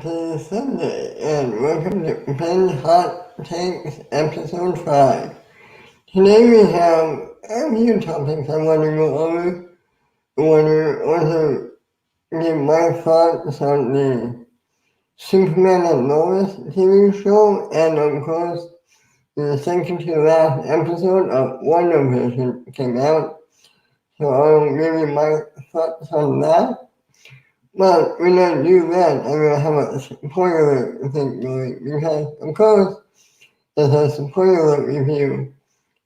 Happy Sunday and welcome to Ben's Hot Takes episode 5. Today we have a few topics I want to go over. I want to also give my thoughts on the Superman and Lois TV show and of course the second to last episode of WandaVision came out. So I'll give you my thoughts on that. But when I do that, I'm going to have a spoiler thing going because, of course, it's a spoiler review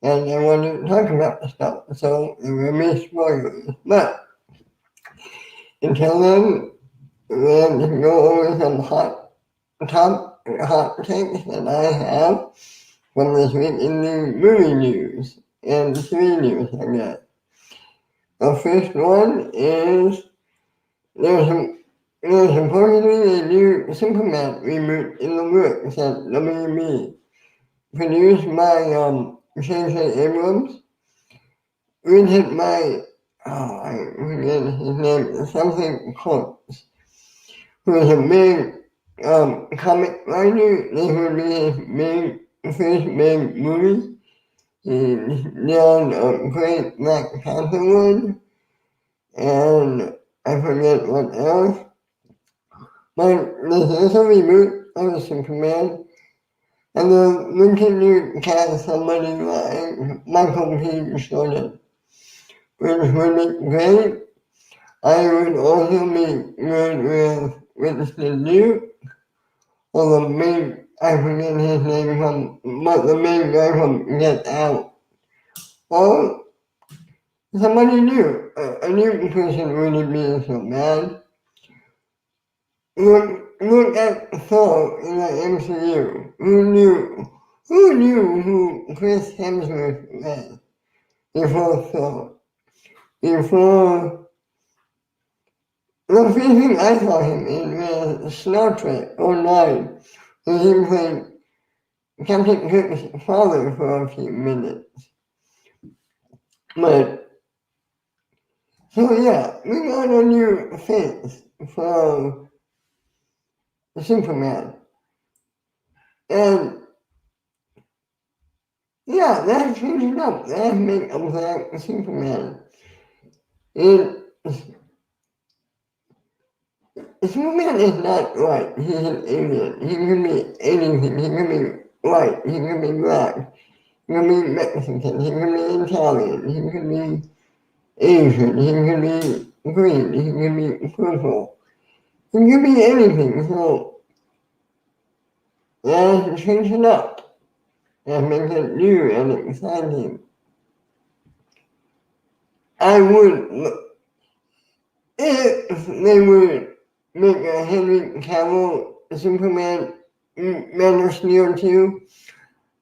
and I want to talk about the stuff, so there will be spoilers. But until then, let's go over some hot takes that I have from this week in the movie news and TV news, I guess. The first one is there's supposedly a new Superman reboot in the works at WB, produced by J.J. Abrams, written by, I forget his name, something Coates, who is a big comic writer. This would be his first big movie. He's done a great Black Panther one, and I forget what else. But this is a reboot of Superman, and they're looking to cast somebody like Michael P. Jordan, which would be great. I would also be good with the Duke, or the big, I forget his name but the big guy from Get Out. Or somebody new, a new person wouldn't be so bad. Look at Thor in the MCU. Who knew who Chris Hemsworth was before Thor? Before, the first thing I saw him in was Star Trek 09, where he played Captain Kirk's father for a few minutes. But, so yeah, we got a new face for Superman. And yeah, that changed up. That made a black Superman. Superman is not white. He's an alien. He can be anything. He can be white. He can be black. He can be Mexican. He can be Italian. He can be Asian. He can be green. He can be purple. He can be anything. So that changes it up. That makes it new and exciting. I would, if they would make a Henry Cavill Superman Man of Steel 2,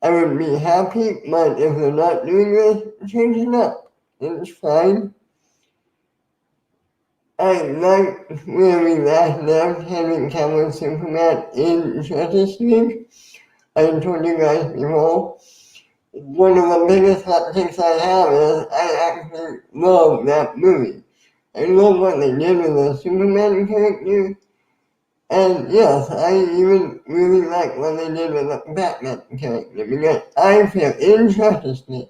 I would be happy, but if they're not doing this, change it up. It's fine. I like where we last left Henry Cavill Superman in Justice League. I told you guys before, one of the biggest hot takes I have is I actually love that movie. I love what they did with the Superman character. And yes, I even really like what they did with the Batman character because I feel in Justice League,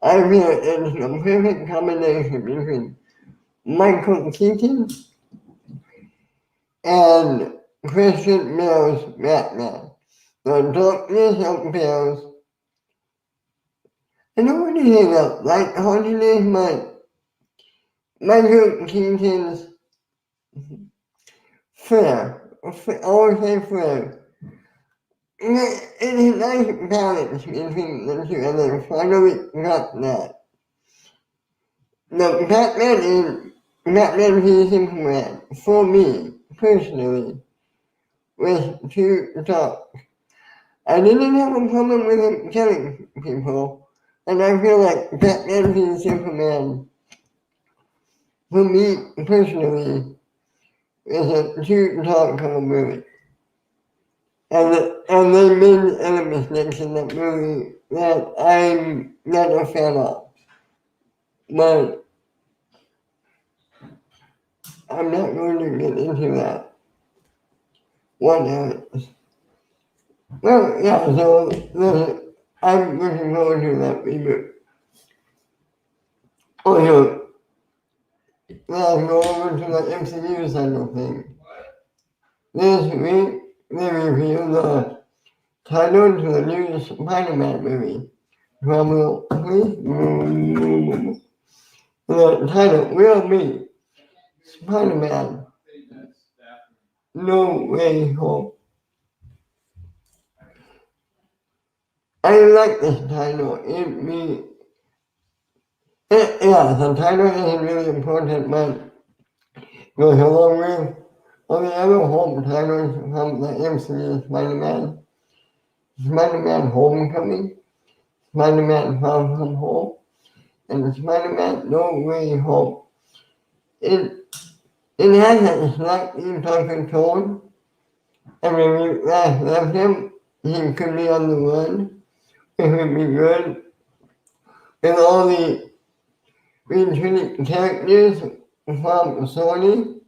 I feel it's the perfect combination between Michael Keaton and Christian Bale's Batman. The darkness of Bale's, I don't want to say that lightheartedness, but Michael Keaton's flair, I would say flair. It's a nice balance between the two, and they finally got that. The Batman v Superman, for me, personally, was too dark. I didn't have a problem with him killing people, and I feel like Batman v Superman, for me personally, is a too dark of a movie. And they made other mistakes in that movie that I'm not a fan of. But I'm not going to get into that. what else? Well, yeah, so I'm looking forward to that reboot. Also, let's go over to the MCU side of things. This week, they revealed the title to the new Spider-Man movie. Drum roll, please. The title will be Spider-Man No Way Home. I like this title. Yeah, the title isn't really important, but goes along with all the other home titles from the MCU Spider-Man. Spider-Man Homecoming, Spider-Man Far From Home, and Spider-Man No Way Home. It has a slightly darker tone, and when we last left him, he could be on the run. It would be good. And all the returning characters from Sony,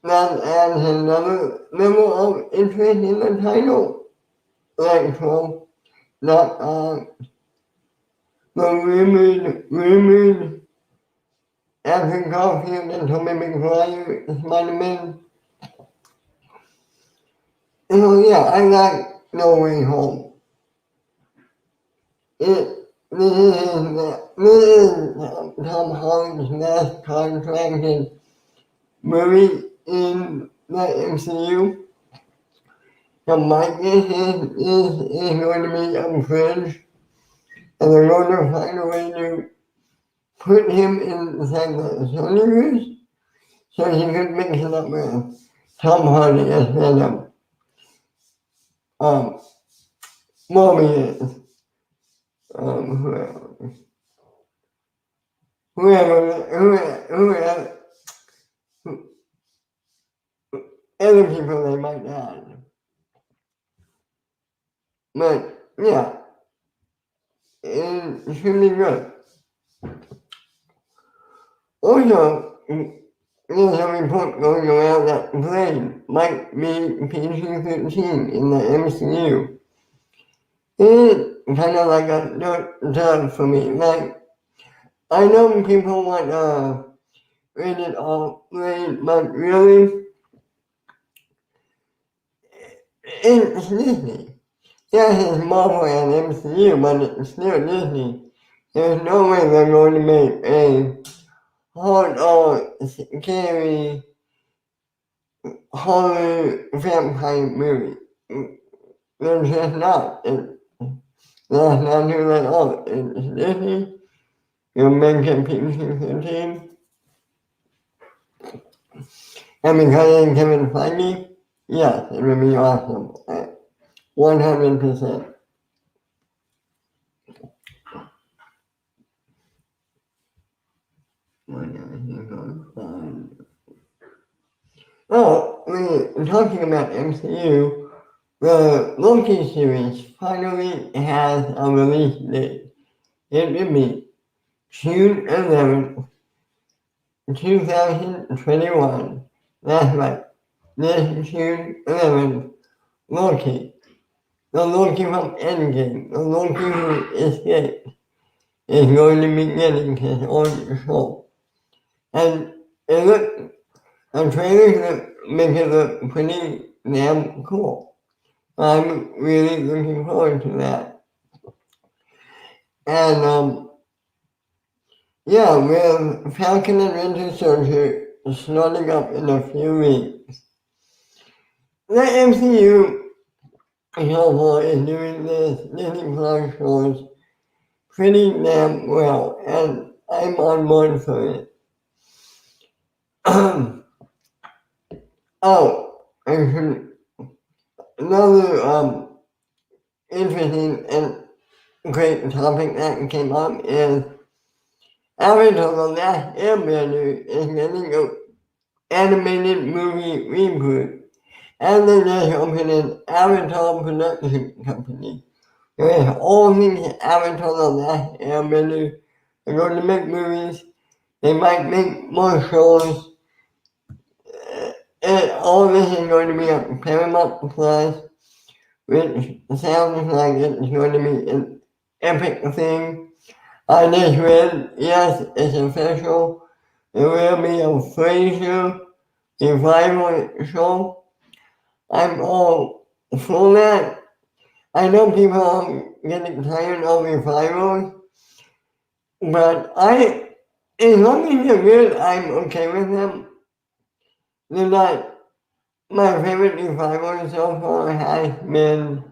that adds another level of interest in the title. Like so, not the rumored Andrew Garfield and Tobey Maguire Spider-Man. So yeah, I like No Way Home. This is Tom Holland's last contracted movie in the MCU. So my guess is going to be a fringe, and they're going to find a way to put him inside the Sony so he could mix it up with Tom Hardy as Venom. Morbius. Whoever, other people they might add. But yeah, it should be good. Also, there's a report going around that Blade might be PG-13 in the MCU. It's kind of like a dud for me. Like, I know people want rated R Blade, but really, it's Disney. Yeah, it's Marvel and MCU, but it's still Disney. There's no way they're going to make a hard-on, scary, horror vampire movie. There's just not. That's not who they are. It's Disney. You're making PG-13. And because it's Kevin Feige, yes, it would be awesome. 100%. Oh, we're talking about MCU. The Loki series finally has a release date. It will be June 11th, 2021. That's right. This June 11th, Loki. The Loki from Endgame, the Loki who escaped, is going to be getting his own show. And the trailers make it look pretty damn cool. I'm really looking forward to that. And yeah, with Falcon and Winter Soldier starting up in a few weeks, the MCU so far is doing this Disney Plus shows pretty damn well, and I'm on board for it. And another interesting and great topic that came up is Avatar The Last Airbender is getting an animated movie reboot, and they just opened an Avatar production company. There's all these Avatar The Last Airbender. They're going to make movies. They might make more shows. And all this is going to be on Paramount Plus, which sounds like it's going to be an epic thing. I just read, yes, it's official. There will be a Frasier revival show. I'm all for that. I know people are getting tired of revivals, but as long as they're good, I'm okay with them. They're not my favorite revival so far has been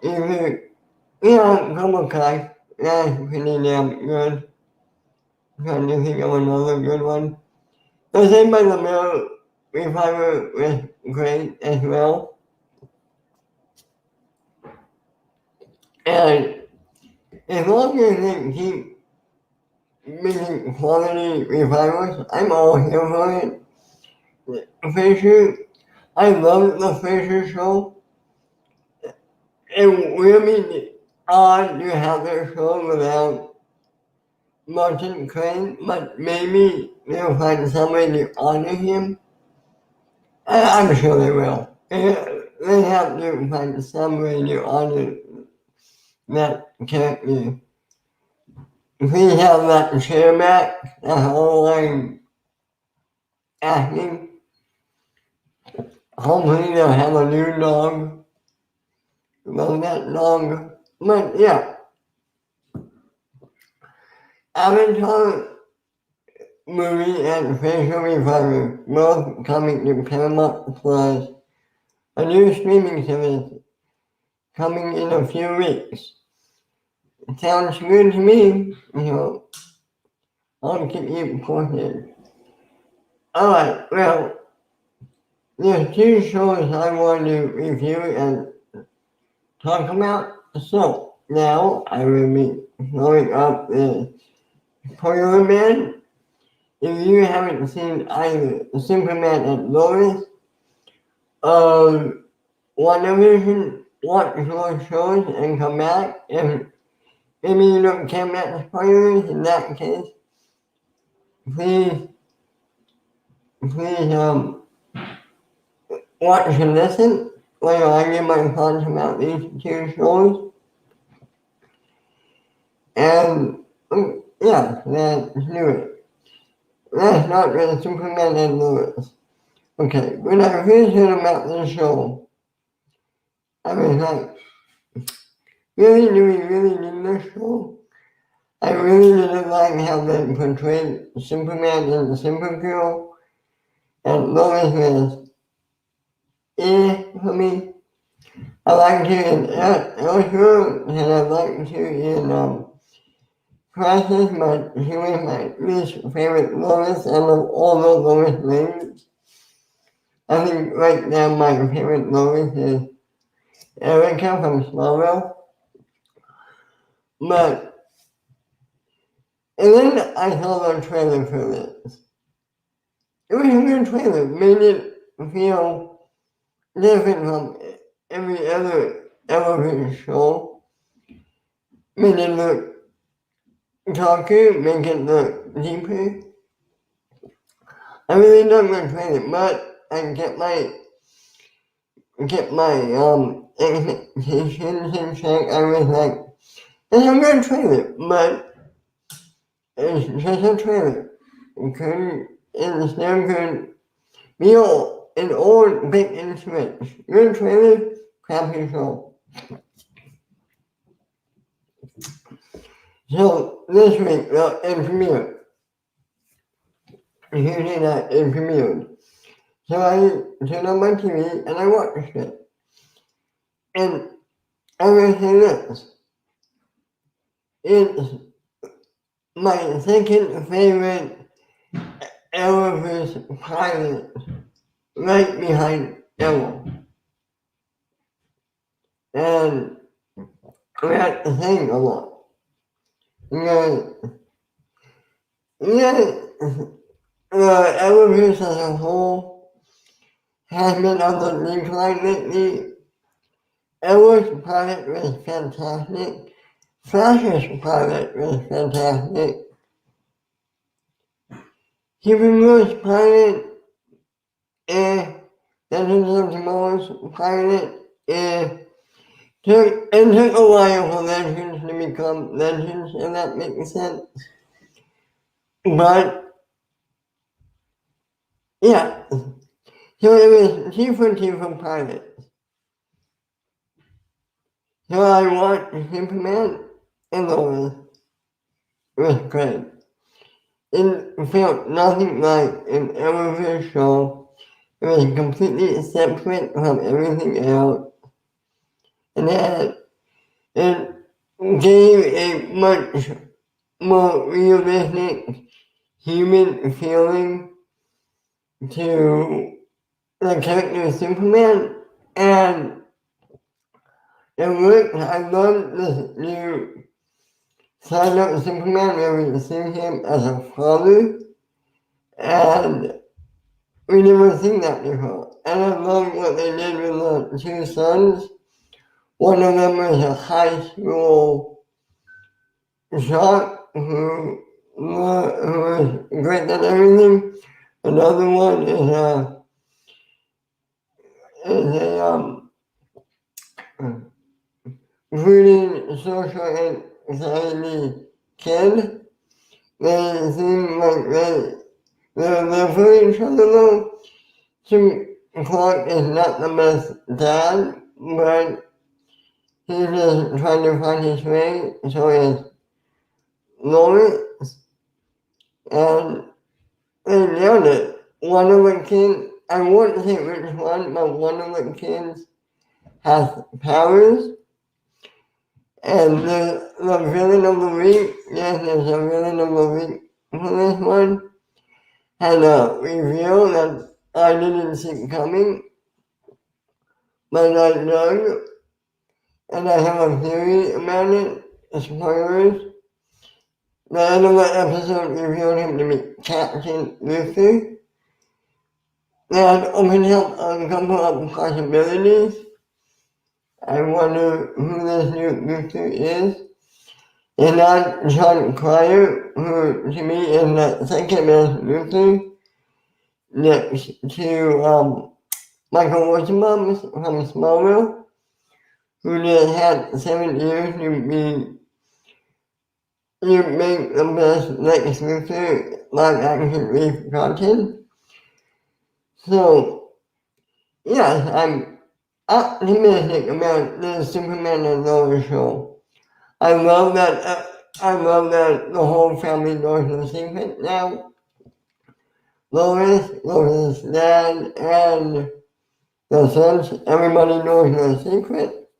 either, Cobra Kai. That's pretty damn good. Trying to think of another good one. The same by the Mill revival was great as well. And as long as they keep making quality revivals, I'm all here for it. Fisher, I love the Fisher show. It will be odd to have their show without Martin Crane, but maybe they'll find somebody to honor him. I'm sure they will. They have to find somebody to honor that character. If we have that chair back, that whole line acting, hopefully they'll have a new dog. Well, that dog. But yeah, Avatar movie and facial revival both coming to Paramount Plus, a new streaming service coming in a few weeks. Sounds good to me, I'll keep you posted. Alright, well, there's two shows I want to review and talk about. So, now I will be throwing up the Spider-Man. If you haven't seen either Superman and Lois, WandaVision, watch those shows and come back. If you don't care about spoilers, in that case, please, watch and listen while I give my thoughts about these two shows. And, yeah, let's do it. Let's start with Superman and Lois. Okay, when I first heard about this show, I was like, really, do we really need this show? I really didn't like how they portrayed Superman and Supergirl, and Lois was for me. I liked her in yhour, and I liked her in Crisis, but she was my least favorite Lois out of all the Lois names. I think right now my favorite Lois is Erica from Smallville. And then I saw the trailer for this. It was a good trailer, made it feel different from every other television show. Made it look darker, make it look deeper. I really don't like trailer, but I kept my expectations in check. I was like, it's a good trailer, but it's just a trailer. It still could be an old big and switch. Good trailer, crappy show. So this week, it premiered. Tuesday night, it premiered. So I turned on my TV and I watched it. And I will say this. It's my second favorite Arrowverse pilot, right behind Arrow. And that's saying a lot. Because, Arrowverse as a whole has been on the decline lately. Arrow's pilot was fantastic. Flash's pilot was fantastic. Superman's pilot Legends of Tomorrow's pilot, it took a while for Legends to become Legends, if that makes sense. But, yeah. So it was T for pilot. So I watched Superman and Lois with Craig. It felt nothing like an Arrowverse show. It was completely separate from everything else. And it gave a much more realistic human feeling to the character of Superman. And it worked. I love this new side of Superman where we see him as a father. And we never seen that before. And I love what they did with the two sons. One of them was a high school jock who was great at everything. Another one is a reading social anxiety kid. They seem like they're there for each other though. Tim Clark is not the best dad, but he's just trying to find his way. So is Lois, and they nailed it. One of the kids, I won't say which one, but one of the kids has powers. And the villain of the week, yes, there's a villain of the week for this one, had a reveal that I didn't see coming, but I know, and I have a theory about it. Spoilers. The end of the episode revealed him to be Captain Luthor. That opened up a couple of possibilities. I wonder who this new Luthor is. And not John Cryer, who to me is the second best Luthor, next to Michael Rosenbaum from Smallville, who just had 7 years to make the best Lex Luthor live action Reef content. So, yes, I'm optimistic about the Superman and Lois show. I love that the whole family knows the secret now. Lois' dad, and the sons, everybody knows the secret.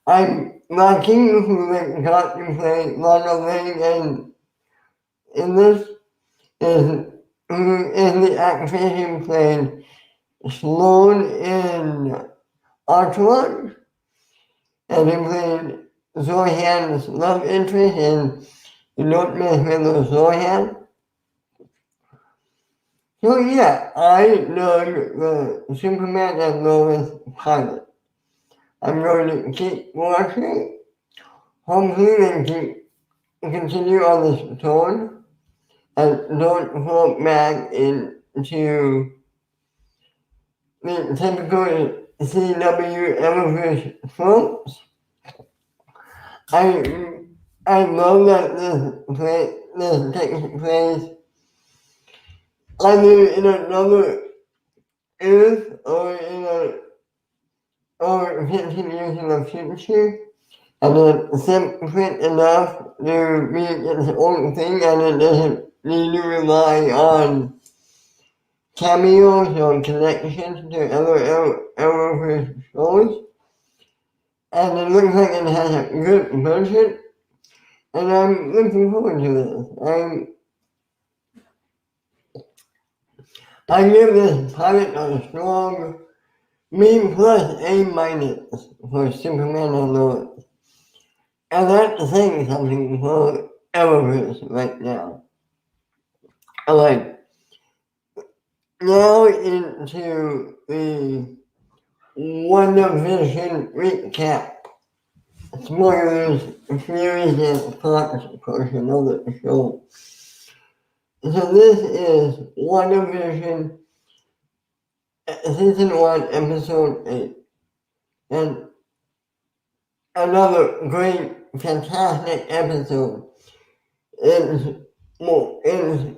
I'm liking who they got to play Lana Lang, and in this is who is the actress who played Sloane in Archwatch, and he played Zohan's love interest in You Don't Mess with the Zohan. So yeah, I love the Superman and Lois pilot. I'm going to keep watching. Hopefully they continue on this tone and don't fall back into the typical CW Eververse tropes. I love that this takes place either in another Earth or 15 years in the future, and it's separate enough to be its own thing, and it doesn't need to rely on cameos or connections to other Arrowverse shows. And it looks like it has a good budget, and I'm looking forward to this. I give this pilot a strong B plus A minus for Superman and Lois. And that's saying something for Arrowverse right now. Alright, now into the WandaVision recap. Spoilers, series and thoughts portion of the show. So this is WandaVision season 1, episode 8. And another great, fantastic episode is, is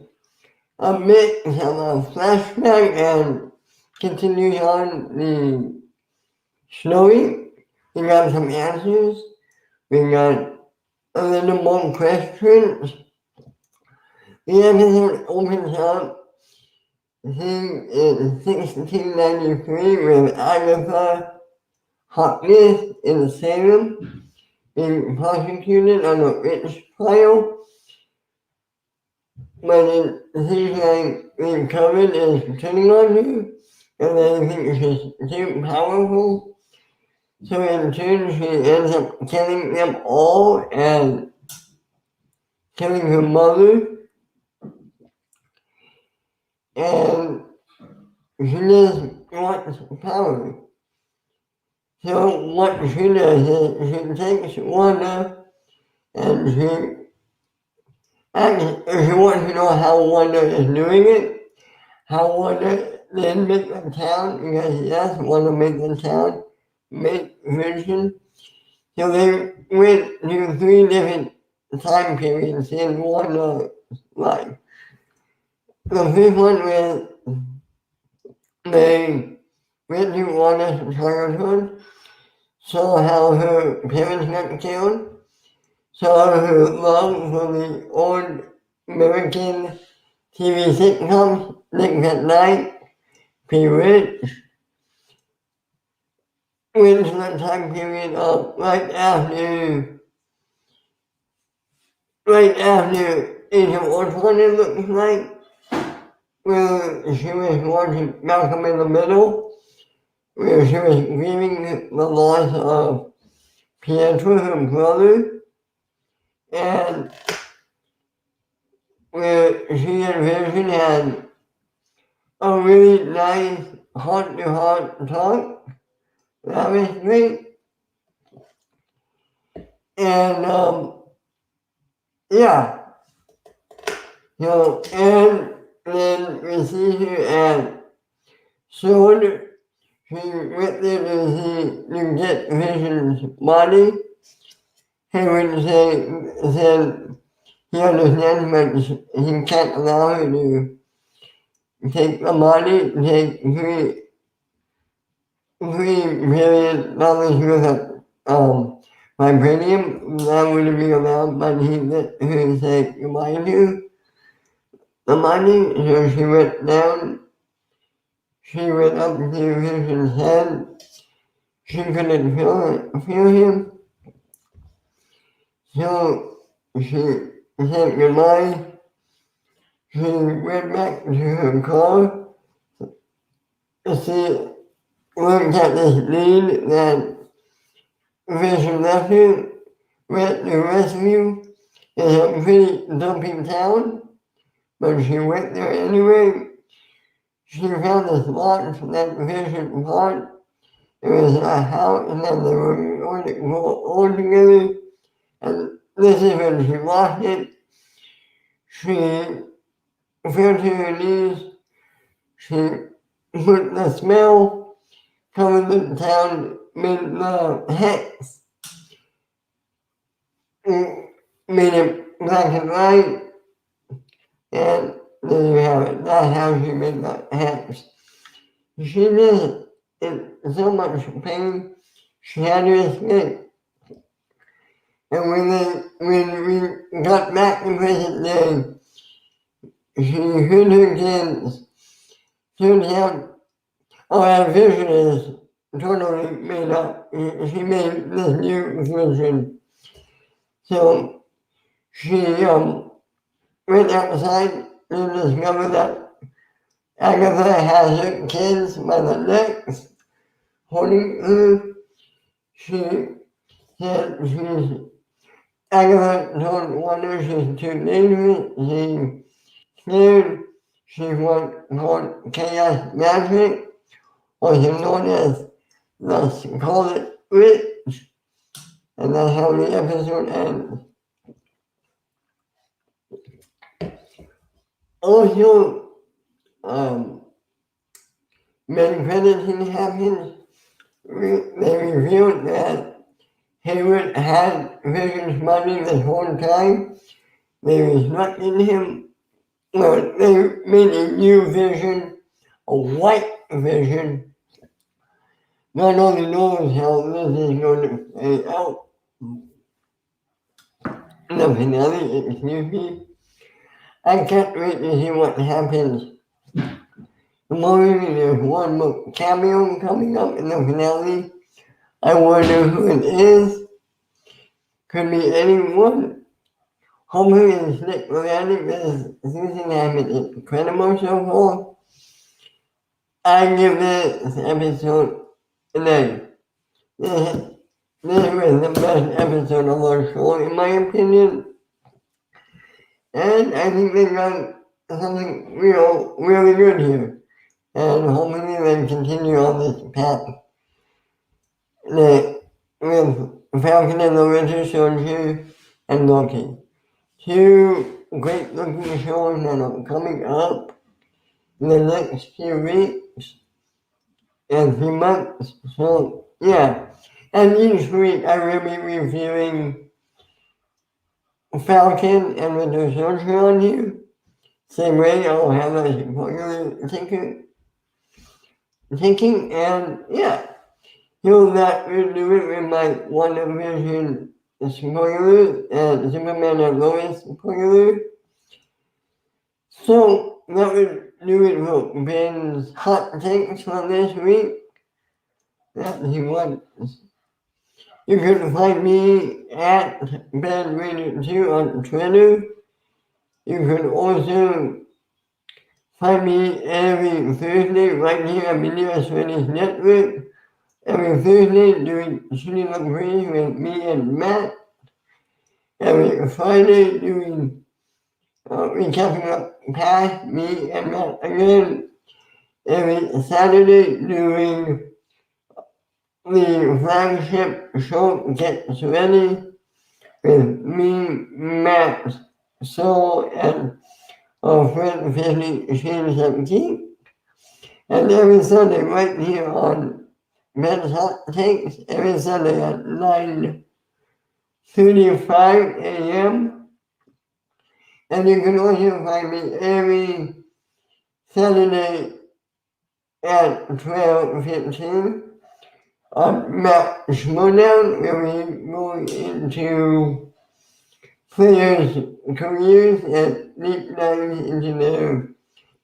a mix of a flashback and continues on the story. We got some answers. We got a little more questions. The episode opens up in 1693 with Agatha Harkness in Salem being prosecuted on a witch trial. But it seems like the COVID is turning on her, and they think she's too powerful. So in turn, she ends up killing them all and killing her mother. And she just wants power. So what she does is she takes Wanda and she wants to know how Wanda is doing it, how Wanda then make the town, because yes, Wanda make the town make vision. So they went to 3 different time periods in Wanda's life. The first one was they went to Wanda's childhood, saw how her parents got killed, saw her love for the old American TV sitcoms, Nick at Night, P-Rich, went to the time period of right after Age of Ultron, it looks like, where she was watching Malcolm in the Middle, where she was grieving the loss of Pietro, her brother, and where she and Vision had a really nice heart-to-heart talk. That was great. And, yeah. So, and then we see her at Sword. She went there to get Vision's body. He would said he understands, but he can't allow her to take the body, take $3 billion worth of vibranium. That wouldn't be allowed, but he let her take goodbye to the body. So she went down. She went up to Vision's head. She couldn't feel him. So she said goodbye. She went back to her car. She looked at this deed that Vision left her, went to rescue. It's a pretty dumpy town, but she went there anyway. She found this box that Vision bought. It was a house, and then they were going to go all together. And this is when she lost it. She fell to her knees. She put the smell, covered the town with the hex, made it black and white, and there you have it. That's how she made the hex. She did in so much pain, she had to escape. And when we got back to present day, she heard her kids. Turns out our vision is totally made up. She made this new vision. So she went outside and discovered that Agatha has her kids by the necks, holding her. She said Agatha told Wanda she's too dangerous, she's scared, she's what called chaos magic, or she's known as the Scarlet Witch, and that's how the episode ends. Also, When crediting happens, they revealed that Hayward had Vision's money this whole time. They instructed him, well, they made a new Vision, a white Vision. God only knows how this is going to play out. The finale, excuse me. I can't wait to see what happens. Tomorrow there's one more cameo coming up in the finale. I wonder who it is. Could be anyone. Hopefully it's Nick Moranis because Susan Hammond is incredible so far. I give this episode an A. This was the best episode of our show in my opinion. And I think they got something really good here. And hopefully they continue on this path. With Falcon and the Winter Soldier and Loki. Two great looking shows that are coming up in the next few weeks and few months. So yeah. And each week I will be reviewing Falcon and Winter Soldier on here. Same way I'll have a spoiler thinking and yeah. So that will do it with my WandaVision spoiler and Superman and Lois spoiler. So that will do it for Ben's hot takes for this week. That he wants. You can find me at BenRated2 on Twitter. You can also find me every Thursday right here at Media Swedish Network. Every Thursday doing Shooting Up Praise with me and Matt. Every Friday doing recapping up past me and Matt again. Every Saturday doing the flagship show Gets Ready with me, Matt, Soul, and our friend 17. And every Sunday right here on Ben's Hot Takes, every Sunday at 9:35 a.m. And you can also find me every Saturday at 12:15 on Matt Showdown, where we go into players' careers and deep dives into their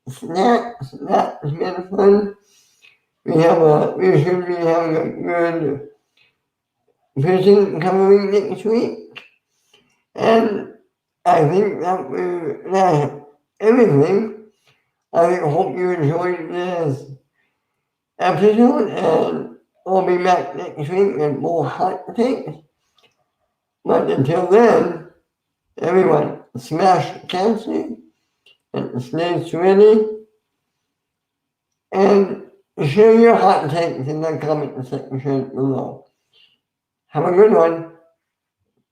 snaps. That's been fun. We should be having a good person coming next week. And I think that's everything. I hope you enjoyed this episode and I'll be back next week with more hot takes. But until then, everyone smash cancer and stay sweaty and share your hot takes in the comment section below. Have a good one.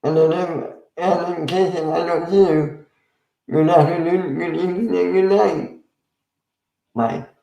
And in case if I don't see you, good afternoon, good evening, and good night. Bye.